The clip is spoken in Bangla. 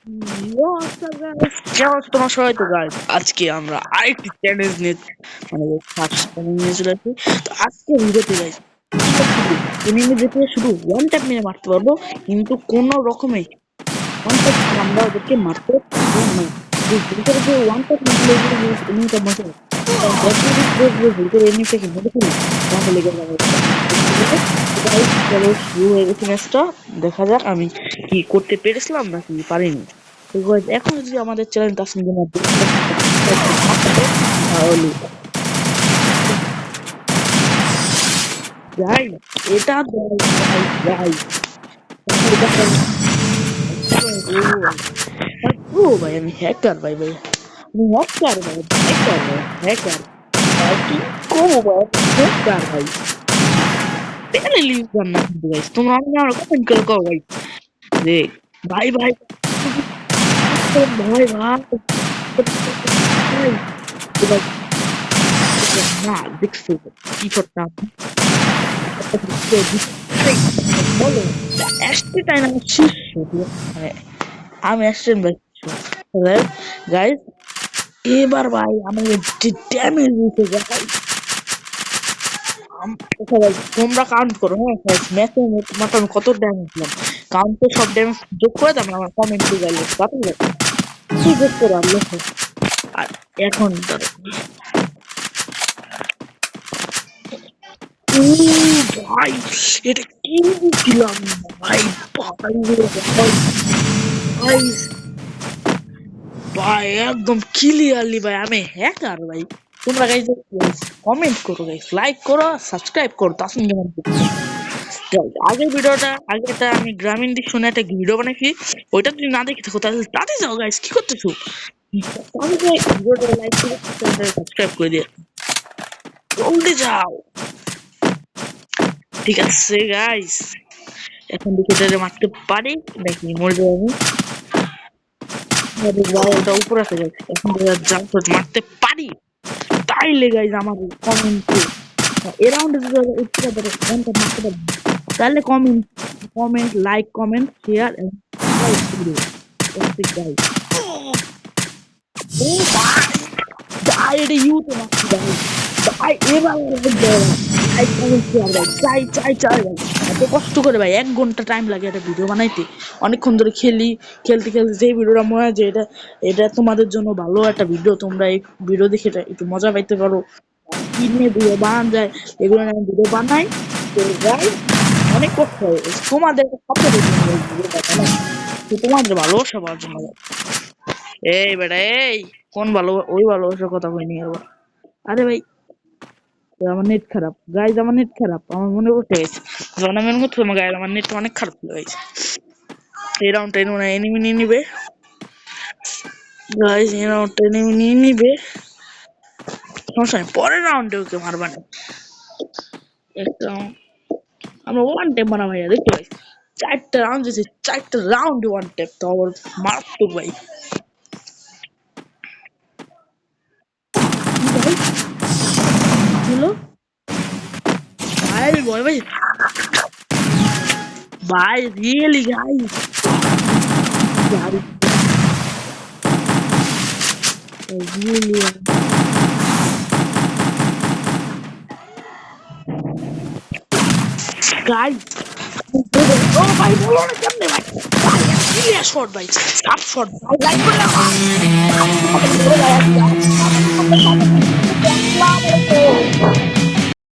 What's up, guys? কেমন আছো তোমার সবাই? তো গাইস আজকে আমরা আরেকটি চ্যালেঞ্জ নিয়ে মানে ফার্স্ট চ্যালেঞ্জ নিয়ে চলে আসি। তো আজকে ভিডিওতে গাইস আমরা শুধু এনিমে দেখে শুধু ওয়ান ট্যাপ মেরে মারতে পারবো, কিন্তু কোনো রকমে ওয়ান ট্যাপ আমরা ওদেরকে মারতে পারবো না। যে ভিতরে যে ওয়ান ট্যাপ মারলে এনিমিটা মরে যায়, কারণ 10 মিনিট ভিতরে এনিমিটাকে মেরে ফেলি তাহলে গেলে গাইস চলো শুরু হয়ে গেছে ম্যাচটা। দেখা যাক আমি কি করতে পেরেছিলাম নাকি পারিনি। তো guys, এখন যদি আমাদের চ্যানেলটা আপনি যদি তাহলে যাই এটা যাই ও ভাই আমি হ্যাকার ভাই আমি হ্যাকার হ্যাকার কি করবো ভাই হ্যাকার ভাই পেলে লিভ না কিন্তু গাইস তোমরা আমি আর কমেন্ট করে কও ভাই যে ভাই ভাই ভাই না দেখছো কি করতাম বলো অ্যাস্টে টাইম আমার শীর্ষ মানে আমি অ্যাস্টেন ভাই গাইস এবার ভাই আমি যে ড্যামেজ দিতে যাই ভাই তোমরা কাউন্ট করো। হ্যাঁ ম্যাচে তোমার আমি কত ড্যামেজ দিলাম কাউন্ট তো সব ড্যামেজ যোগ করে দাম আমার কমেন্টে গেলে কত কি যোগ করো আর লেখো। আর এখন ধরো ও ভাই এটা কি দিলাম ভাই ভাই ভাই ভাই ভাই একদম ক্লিয়ারলি ভাই আমি হ্যাকার ভাই। তোমরা গাইজ কমেন্ট করো গাইজ লাইক করো সাবস্ক্রাইব করো তাসমিন গেমার। আগের ভিডিওটা আগেটা আমি গ্রামীণ দিক শুনে একটা ভিডিও বানাইছি, ওইটা যদি না দেখে থাকো তাহলে তাতে যাও গাইজ কি করতেছো তাহলে ভিডিওটা লাইক করে সাবস্ক্রাইব করে দিয়ে জলদি যাও। ঠিক আছে গাইজ এখন দেখে মারতে পারি নাকি মরে যাবো আমি ওটা উপরে আছে গাইজ এখন জাম্প মারতে পারি তাইলে গাইজ আমার কমেন্টে এরাউন্ড মারতে পারবো তাহলে comment like comment share guys ও ভাই ভাই এটা ইউতে মারছি ভাই এবার এত কষ্ট করে ভাই 1 ঘন্টা টাইম লাগে একটা ভিডিও বানাইতে অনেকক্ষণ ধরে খেলতে যে ভিডিওটা মনে হয় যে এটা তোমাদের জন্য ভালো একটা ভিডিও তোমরা এই ভিডিও দেখে একটু মজা পাইতে পারো কি নিয়ে ভিডিও বানান যায় এগুলো নিয়ে ভিডিও বানাই। তো guys, অনেক কষ্ট হয় তোমাদের তোমাদের ভালোবাসা পাওয়ার জন্য। এই বেটা এই কোন ওই ভালোবাসার কথা কইনি আবার আরে ভাই আমার নেট খারাপ গাইজ আমার নেট খারাপ আমার মনে পড়তে গেছে যখন আমি মনে করছিলাম গাইজ আমার নেট অনেক খারাপ ছিল গাইজ এই রাউন্ডটা মনে হয় এনিমি নিয়ে নিবে গাইজ এই রাউন্ডটা এনিমি নিয়ে নিবে সমস্যা নেই পরের রাউন্ডে ওকে মারবা না একটা আমরা ওয়ান ট্যাপ বানাবো ভাইয়া দেখতে ভাই 4টা রাউন্ড দিয়েছি 4টা রাউন্ড ওয়ান ট্যাপ তো আবার মারাত্মক ভাই হলো ভাই ভয় ভাই ভাই really guys really guys oh ভাই বলো না কেমনে ভাই ভাই ক্লিয়ার শট ভাই সাপ শট ভাই লাইক করে